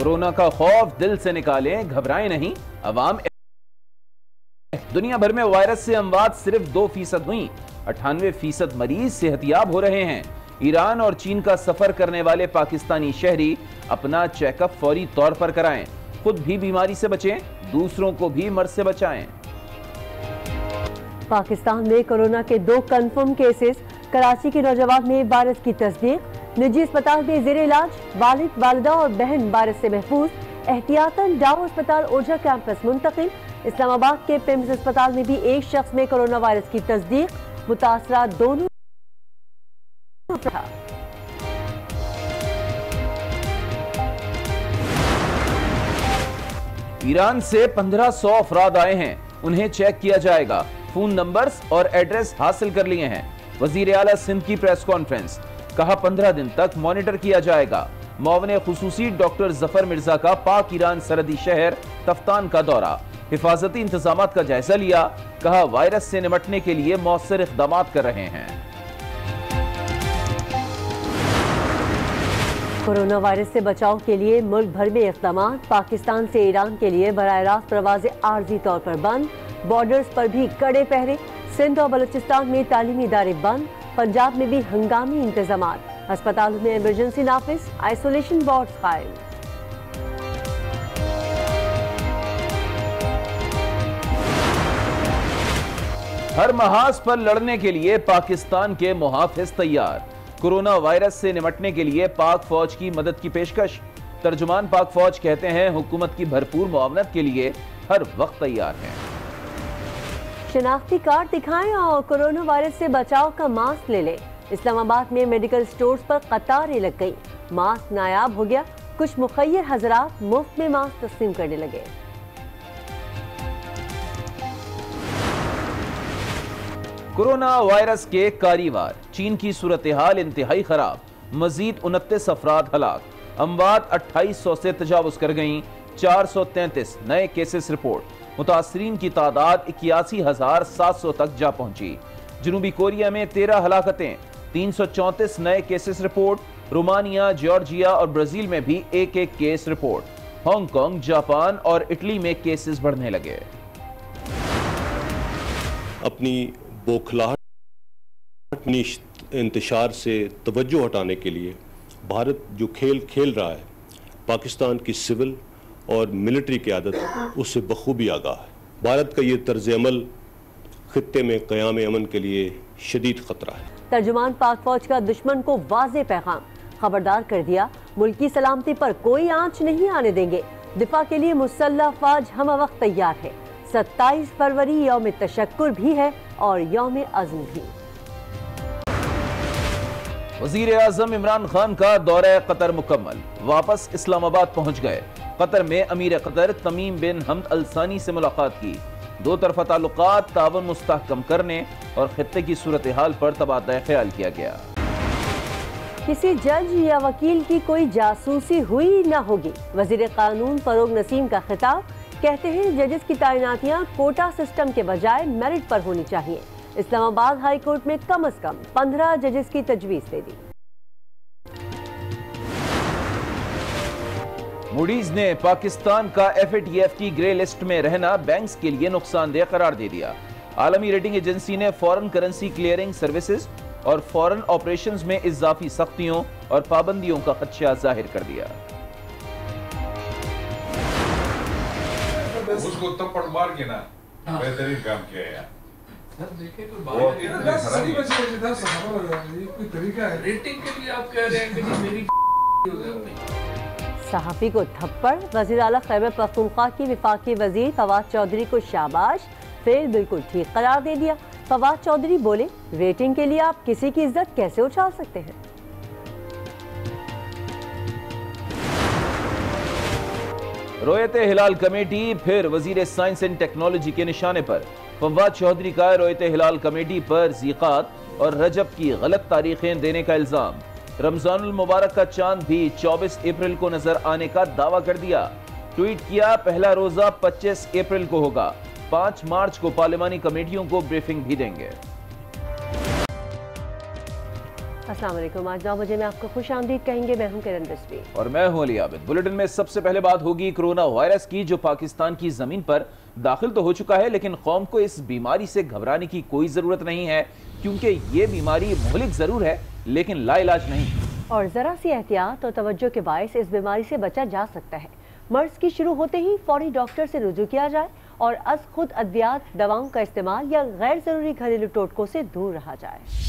Corona کا خوف دل سے نکالیں، گھبرائیں نہیں، عوام۔ دنیا بھر میں وائرس سے اموات صرف 2% ہوئیں، 98% مریض صحت یاب ہو رہے ہیں۔ ایران اور چین کا سفر کرنے والے پاکستانی شہری اپنا چیک اپ فوری طور پر کرائیں، خود بھی بیماری سے بچیں، دوسروں کو بھی مرض سے بچائیں۔ پاکستان میں کورونا کے 2 کنفرم کیسز، کراچی کے نوجوان میں وائرس کی تصدیق، نجی اسپتال میں زیر علاج، والد والدہ اور بہن وائرس سے محفوظ، احتیاطاً ڈاؤ اسپتال اوجھا کیمپس منتقل۔ اسلام آباد کے پیمز اسپتال میں بھی ایک شخص میں کورونا وائرس کی تصدیق، متاثرہ دونوں ایران سے 1500 افراد آئے ہیں، انہیں چیک کیا جائے گا، فون نمبرز اور ایڈریس حاصل کر لیے ہیں۔ وزیر اعلیٰ سندھ کی پریس کانفرنس، کہا 15 دن تک مانیٹر کیا جائے گا۔ معاون خصوصی ڈاکٹر ظفر مرزا کا پاک ایران سرحدی شہر تفتان کا دورہ، حفاظتی انتظامات کا جائزہ لیا، کہا وائرس سے نمٹنے کے لیے مؤثر اقدامات کر رہے ہیں۔ کورونا وائرس سے بچاؤ کے لیے ملک بھر میں اقدامات، پاکستان سے ایران کے لیے براہ راست پروازیں عارضی طور پر بند، بارڈرز پر بھی کڑے پہرے، سندھ اور بلوچستان میں تعلیمی ادارے بند، پنجاب میں بھی ہنگامی انتظامات، ہسپتالوں میں ایمرجنسی نافذ، آئسولیشن وارڈز قائم۔ ہر محاذ پر لڑنے کے لیے پاکستان کے محافظ تیار، کورونا وائرس سے نمٹنے کے لیے پاک فوج کی مدد کی پیشکش۔ ترجمان پاک فوج کہتے ہیں حکومت کی بھرپور معاونت کے لیے ہر وقت تیار ہیں۔ شناختی کارڈ دکھائیں اور کورونا وائرس سے بچاؤ کا ماسک لے لیں۔ اسلام آباد میں میڈیکل سٹورز پر قطاریں لگ گئی، ماسک نایاب ہو گیا، کچھ مخیر حضرات مفت میں ماسک تقسیم کرنے لگے۔ کورونا وائرس کے کاری وار، چین کی صورتحال انتہائی خراب، مزید 29 افراد ہلاک، اموات 2800 سے تجاوز کر گئیں، 433 نئے کیسز رپورٹ، متاثرین کی تعداد 81,700 تک جا پہنچی۔ جنوبی کوریا میں 13 ہلاکتیں، 334 نئے کیسز رپورٹ، رومانیہ، جارجیا اور برازیل میں بھی ایک case report, Hong Kong, Japan اور اٹلی میں کیسز بڑھنے لگے۔ اپنی بوکھلاہٹ انتشار سے توجہ ہٹانے کے لیے بھارت جو کھیل کھیل رہا ہے، پاکستان کی سول اور ملٹری قیادت اس سے بخوبی آگاہ ہے۔ بھارت کا یہ طرز عمل خطے میں قیام امن کے لیے شدید خطرہ ہے۔ ترجمان پاک فوج کا دشمن کو واضح پیغام، خبردار کر دیا، ملکی سلامتی پر کوئی آنچ نہیں آنے دیں گے، دفاع کے لیے مسلح افواج ہم وقت تیار ہے۔ 27 فروری یوم تشکر بھی ہے اور یوم عزم بھی۔ وزیر اعظم عمران خان کا دورہ قطر مکمل، واپس اسلام آباد پہنچ گئے۔ قطر میں امیر قطر تمیم بن حمد الثانی سے ملاقات کی، دو طرفہ تعلقات، تعاون مستحکم کرنے اور خطے کی صورتحال پر تبادلہ خیال کیا گیا۔ کسی جج یا وکیل کی کوئی جاسوسی ہوئی نہ ہوگی، وزیر قانون فروغ نسیم کا خطاب، کہتے ہیں ججز کی تعیناتیاں کوٹا سسٹم کے بجائے میرٹ پر ہونی چاہیے۔ اسلام آباد ہائی کورٹ میں کم از کم 15 ججز کی تجویز دے دی۔ موڈیز نے پاکستان کا FATF کی گرے لسٹ میں رہنا بینکس کے لیے نقصان دہ قرار دے دیا۔ عالمی ریٹنگ ایجنسی نے فورن کرنسی کلیئرنگ سروسز اور فورن آپریشنز میں اضافی سختیوں اور پابندیوں کا خدشہ ظاہر کر دیا۔ اس کو تب پڑ مار کے نا بہترین کام کیا ہے۔ صحافی کو تھپڑ، وزیر اعلیٰ خیبر پختونخوا کی وفاقی وزیر فواد چودھری کو شاباش، پھر بالکل ٹھیک قرار دے دیا۔ فواد چودھری بولے، ریٹنگ کے لیے آپ کسی کی عزت کیسے اچھال سکتے ہیں؟ رویت ہلال کمیٹی پھر وزیر سائنس اینڈ ٹیکنالوجی کے نشانے پر، فواد چودھری کا رویت ہلال کمیٹی پر ذیقات اور رجب کی غلط تاریخیں دینے کا الزام۔ رمضان المبارک کا چاند بھی 24 اپریل کو نظر آنے کا دعویٰ کر دیا۔ ٹویٹ کیا، پہلا روزہ 25 اپریل کو ہوگا، 5 مارچ کو پارلیمانی کمیٹیوں کو بریفنگ بھی دیں گے۔ अस्सलाम वालेकुम। आज 9 बजे में आपको खुश आमदीद कहेंगे। मैं हूं किरण रिजवी और मैं हूं अली आबिद। बुलेटिन में सबसे पहले बात होगी कोरोना वायरस की, जो पाकिस्तान की जमीन पर दाखिल तो हो चुका है, लेकिन कौम को इस बीमारी से घबराने की कोई जरूरत नहीं है, क्योंकि ये बीमारी मुहलिक जरूर है लेकिन लाइलाज नहीं। और जरा सी एहतियात और तवज्जो के बायस इस बीमारी से बचा जा सकता है। मर्ज की शुरू होते ही फौरी डॉक्टर से रुजू किया जाए और अज खुद अद्वियात, दवाओं का इस्तेमाल या गैर जरूरी घरेलू टोटकों से दूर रहा जाए।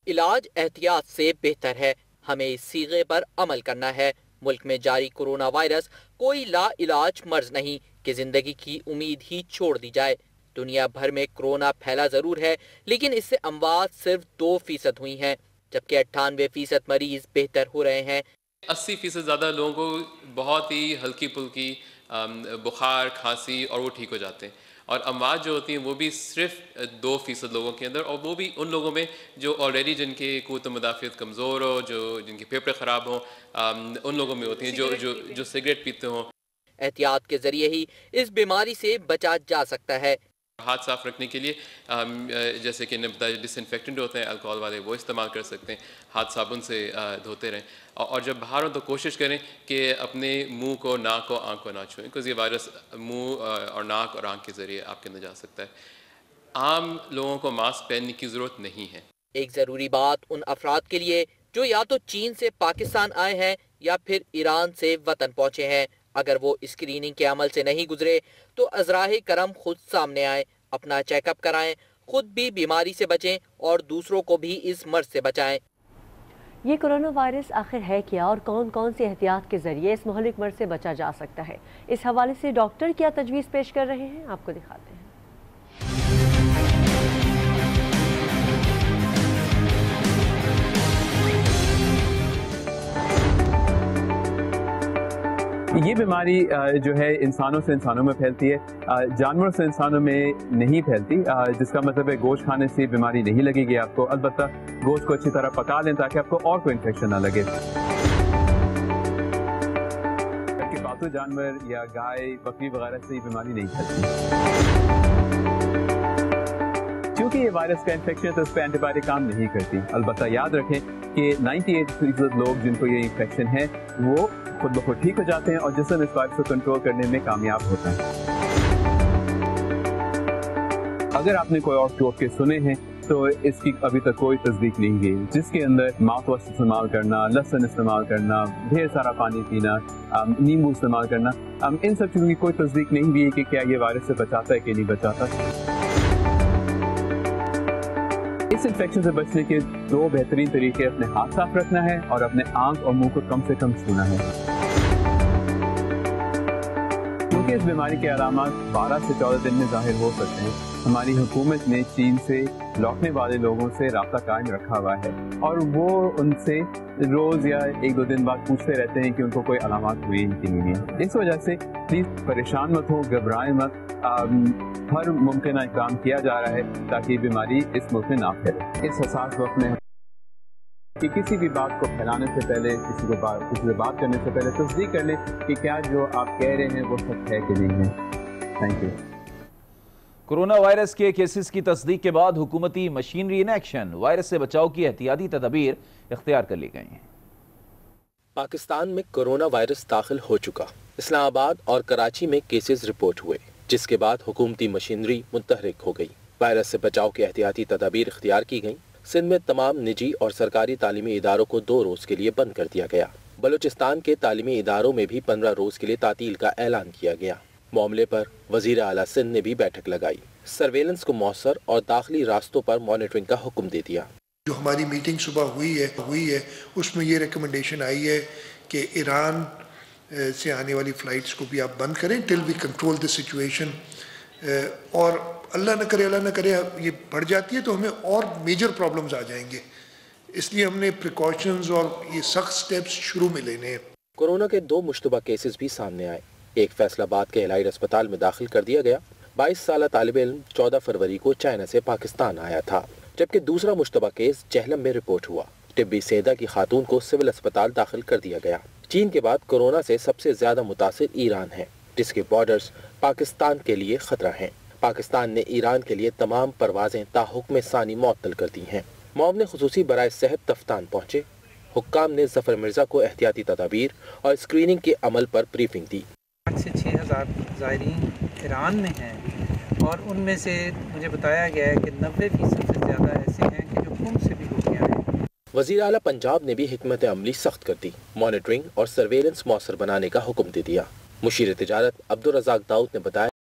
इलाज एहतियात से बेहतर है, हमें इस सीगे पर अमल करना है। मुल्क में जारी कोरोना वायरस कोई ला इलाज मर्ज नहीं कि जिंदगी की उम्मीद ही छोड़ दी जाए। दुनिया भर में कोरोना फैला जरूर है, लेकिन इससे अमवात सिर्फ 2% हुई हैं, जबकि 98% मरीज बेहतर हो रहे हैं। 80% ज़्यादा लोगों को बहुत ही हल्की फुल्की बुखार, खांसी और वो ठीक हो जाते हैं, और अमवात जो होती हैं वो भी सिर्फ 2% लोगों के अंदर, और वो भी उन लोगों में जो ऑलरेडी जिनकी क़ुव्वत मुदाफ़ियत कमज़ोर हो, जो जिनके फेफड़े ख़राब हों, उन लोगों में होती हैं जो सिगरेट पीते हों। एहतियात के ज़रिए ही इस बीमारी से बचा जा सकता है। हाथ साफ रखने के लिए जैसे कि डिसइंफेक्टेंट होते हैं अल्कोहल वाले, वो इस्तेमाल कर सकते हैं। हाथ साबुन से धोते रहें, और जब बाहर हो तो कोशिश करें कि अपने मुंह को, नाक को, आंख को ना छुएं, क्योंकि ये वायरस मुंह और नाक और आंख के ज़रिए आपके अंदर जा सकता है। आम लोगों को मास्क पहनने की ज़रूरत नहीं है। एक ज़रूरी बात उन अफराद के लिए जो या तो चीन से पाकिस्तान आए हैं या फिर ईरान से वतन पहुँचे हैं, अगर वो स्क्रीनिंग के अमल से नहीं गुजरे तो अज़राए करम खुद सामने आए, अपना चेकअप कराएं, खुद भी बीमारी से बचें और दूसरों को भी इस मर्ज से बचाएं। ये कोरोना वायरस आखिर है क्या और कौन कौन सी एहतियात के जरिए इस मुहलिक मर्ज से बचा जा सकता है, इस हवाले से डॉक्टर क्या तजवीज़ पेश कर रहे हैं, आपको दिखाते हैं। ये बीमारी जो है इंसानों से इंसानों में फैलती है, जानवरों से इंसानों में नहीं फैलती, जिसका मतलब है गोश्त खाने से बीमारी नहीं लगेगी आपको। अलबत्ता गोश्त को अच्छी तरह पका लें ताकि आपको और कोई इन्फेक्शन ना लगे। पालतू जानवर या गाय, बकरी वगैरह से ये बीमारी नहीं फैलती, क्योंकि ये वायरस का इन्फेक्शन है तो उस पर एंटीबायोटिक काम नहीं करती। अलबत्ता याद रखें कि 98% लोग जिनको ये इन्फेक्शन है वो खुद ब खुद ठीक हो जाते हैं और जिस्म इस वायरस को कंट्रोल करने में कामयाब होता है। अगर आपने कोई और टोटके सुने हैं तो इसकी अभी तक कोई तस्दीक नहीं हुई, जिसके अंदर माउथ वॉश इस्तेमाल करना, लहसुन इस्तेमाल करना, ढेर सारा पानी पीना, नींबू इस्तेमाल करना, इन सब चीज़ों की कोई तस्दीक नहीं हुई कि क्या ये वायरस से बचाता है कि नहीं बचाता। इस इन्फेक्शन से बचने के 2 बेहतरीन तरीके अपने हाथ साफ रखना है और अपने आंख और मुंह को कम से कम छूना है, क्योंकि इस बीमारी के अलामात 12 से 14 दिन में जाहिर हो सकते हैं। हमारी हुकूमत ने चीन से लौटने वाले लोगों से राब्ता कायम रखा हुआ है और वो उनसे रोज़ या 1-2 दिन बाद पूछते रहते हैं कि उनको कोई अलामात हुई कि नहीं है। इस वजह से प्लीज़ परेशान मत हो, घबराएं मत, हर मुमकिन इक़दाम किया जा रहा है ताकि बीमारी इस मुल्क में ना फैले। इस हसास वक्त में कि किसी भी बात को फैलाने से पहले, किसी से बात करने से पहले तस्दीक कर लें कि क्या जो आप कह रहे हैं वो सच है कि नहीं है। Thank you. कोरोना वायरस के केसेस की तस्दीक के बाद हुकूमती मशीनरी इन एक्शन, वायरस से बचाव की एहतियाती तदबीर इख्तियार कर ली गई हैं। पाकिस्तान में कोरोना वायरस दाखिल हो चुका, इस्लामाबाद और कराची में केसेस रिपोर्ट हुए, जिसके बाद हुकूमती मशीनरी मुतहरिक हो गई। वायरस से बचाव की एहतियाती तदाबीर इख्तियार की गई। सिंध में तमाम निजी और सरकारी तालीमी इदारों को 2 रोज के लिए बंद कर दिया गया। बलूचिस्तान के तालीमी इदारों में भी 15 रोज के लिए तातील का ऐलान किया गया। मामले पर वजीर आला सिंध ने भी बैठक लगाई, सर्वेलेंस को मौसर और दाखिली रास्तों पर मॉनिटरिंग का हुक्म दे दिया। जो हमारी मीटिंग सुबह हुई है उसमें ये रिकमेंडेशन आई है कि ईरान से आने वाली फ़्लाइट्स को भी आप बंद करें till we control the situation, और अल्लाह न करे ये बढ़ जाती है तो हमें और मेजर प्रॉब्लम्स आ जाएंगे, इसलिए हमने प्रिकॉशंस और ये सख्त स्टेप्स शुरू में लेने हैं। कोरोना के 2 मुश्तबा केसेस भी सामने आए। एक फैसलाबाद के इलाही अस्पताल में दाखिल कर दिया गया। 22 साल तालिब इल्म 14 फरवरी को चाइना से पाकिस्तान आया था, जबकि दूसरा मुश्तबा केस जहलम में रिपोर्ट हुआ। टिब्बी सेहदा की खातून को सिविल अस्पताल दाखिल कर दिया गया। चीन के बाद कोरोना से सबसे ज्यादा मुतासिर ईरान है, जिसके बॉर्डर्स पाकिस्तान के लिए खतरा हैं। पाकिस्तान ने ईरान के लिए तमाम परवाजें ताहुक्म सानी मुअत्तल कर दी हैं। معاون خصوصی برائے صحت تفتان پہنچے۔ حکام نے ظفر مرزا کو احتیاطی تدابیر اور اسکریننگ کے عمل پر بریفنگ دی۔ 5 سے 6,000 زائرین ایران میں ہیں اور ان میں سے مجھے بتایا گیا ہے کہ 90% سے زیادہ ایسے ہیں کہ جو قم سے بھی ہو کے آئے ہیں۔ وزیر اعلیٰ پنجاب نے بھی حکمت عملی سخت کر دی، مانیٹرنگ اور سرویلنس مؤثر بنانے کا حکم دے دیا۔ مشیر تجارت عبدالرزاق داؤد نے بتایا